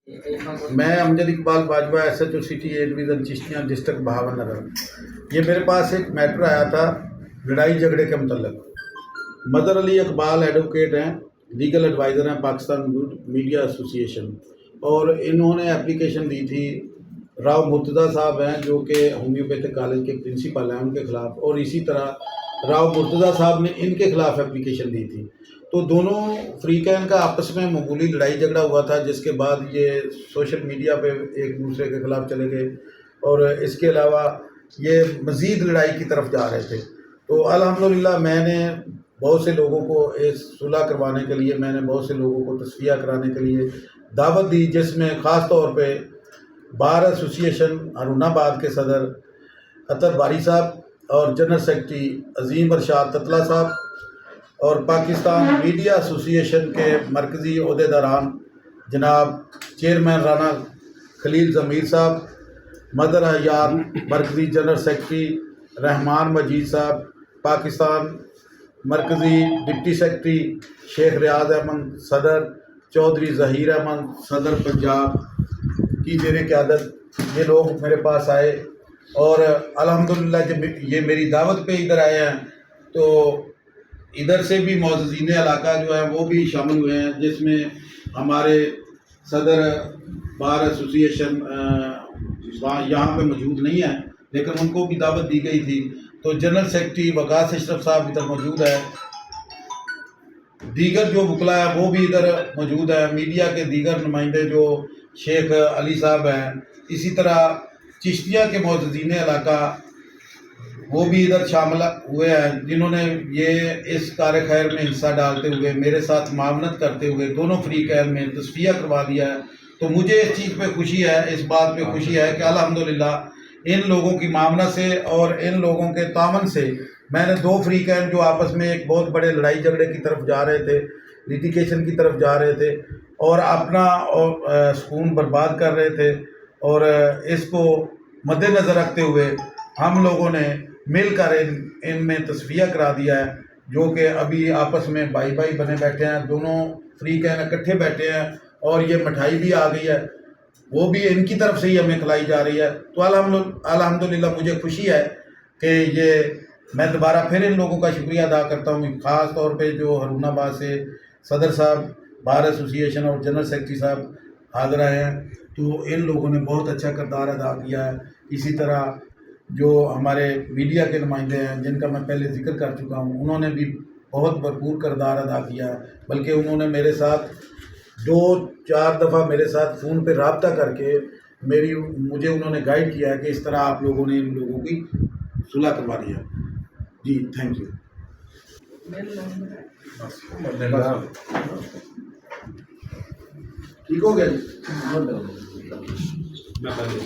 मैं Amjad Iqbal Bajwa SHO city ए division Chishtian district बहावन नगर। ये मेरे पास एक मैटर आया था लड़ाई झगड़े के मतलब। मदर अली इकबाल एडवोकेट हैं, लीगल एडवाइज़र हैं पाकिस्तान मीडिया एसोसिएशन, और इन्होंने एप्लीकेशन दी थी। राव मुर्तज़ा साहब हैं जो कि होम्योपैथिक कॉलेज के प्रिंसिपल हैं, उनके ख़िलाफ़, और इसी तरह राव मुर्तज़ा साहब ने इनके ख़िलाफ़ एप्लीकेशन दी थी। तो दोनों फ्रीकैन का आपस में मामूली लड़ाई झगड़ा हुआ था, जिसके बाद ये सोशल मीडिया पे एक दूसरे के ख़िलाफ़ चले गए, और इसके अलावा ये मज़ीद लड़ाई की तरफ जा रहे थे। तो अल्हम्दुलिल्लाह मैंने बहुत से लोगों को इस सुलह करवाने के लिए, मैंने बहुत से लोगों को तस्फिया कराने के लिए दावत दी, जिसमें ख़ास तौर पे बार एसोसिएशन हारूनाबाद के सदर अतर बारी साहब और जनरल सेक्रेटरी अजीम अरशाद ततला साहब और पाकिस्तान मीडिया एसोसिएशन के मरकज़ी ओहदेदारान जनाब चेयरमैन राना खलील ज़मीर साहब, मदर हयार मरकज़ी जनरल सेक्रेटरी रहमान मजीद साहब, पाकिस्तान मरकज़ी डिप्टी सेक्रेटरी शेख रियाज अहमद सदर, चौधरी ज़हीर अहमद सदर पंजाब की ज़ेर क़यादत ये लोग मेरे पास आए। और अल्हम्दुलिल्लाह जब ये मेरी दावत पे इधर आए हैं तो इधर से भी मौज़ूदीन इलाका जो है वो भी शामिल हुए हैं, जिसमें हमारे सदर बार एसोसिएशन यहाँ पे मौजूद नहीं है, लेकिन उनको भी दावत दी गई थी। तो जनरल सेक्रेटरी वकास अशरफ साहब इधर मौजूद है, दीगर जो वकला है वो भी इधर मौजूद है, मीडिया के दीगर नुमाइंदे जो शेख अली साहब हैं, इसी तरह चिश्तिया के मौज़ूदीन इलाका वो भी इधर शामिल हुए हैं, जिन्होंने ये इस कार खैर में हिस्सा डालते हुए मेरे साथ मावनत करते हुए दोनों फ्रीकैन में तस्फिया करवा दिया है। तो मुझे इस चीज़ पे खुशी है, इस बात पे खुशी है कि अल्हम्दुलिल्लाह इन लोगों की मावनत से और इन लोगों के तामन से मैंने दो फ्रीकैन जो आपस में एक बहुत बड़े लड़ाई झगड़े की तरफ जा रहे थे, लिटिगेशन की तरफ जा रहे थे और अपना और सुकून बर्बाद कर रहे थे, और इसको मद्देनज़र रखते हुए हम लोगों ने मिलकर इनमें तस्फिया करा दिया है, जो कि अभी आपस में भाई भाई बने बैठे हैं, दोनों फ्रीकैन इकट्ठे बैठे हैं, और ये मिठाई भी आ गई है, वो भी इनकी तरफ से ही हमें खिलाई जा रही है। तो अल्हम्दुलिल्लाह मुझे खुशी है कि ये मैं दोबारा फिर इन लोगों का शुक्रिया अदा करता हूँ, ख़ास तौर पे जो हारूनाबाद से सदर साहब, बार एसोसिएशन और जनरल सेक्रेटरी साहब हाज़िर आए हैं। तो इन लोगों ने बहुत अच्छा किरदार अदा किया है। इसी तरह जो हमारे मीडिया के नुमाइंदे हैं, जिनका मैं पहले जिक्र कर चुका हूँ, उन्होंने भी बहुत भरपूर किरदार अदा किया है, बल्कि उन्होंने मेरे साथ 2-4 दफ़ा मेरे साथ फ़ोन पे रब्ता करके मुझे उन्होंने गाइड किया है कि इस तरह आप लोगों ने इन लोगों की सुलह करवा दी है। जी थैंक यू। ठीक हो गया जी।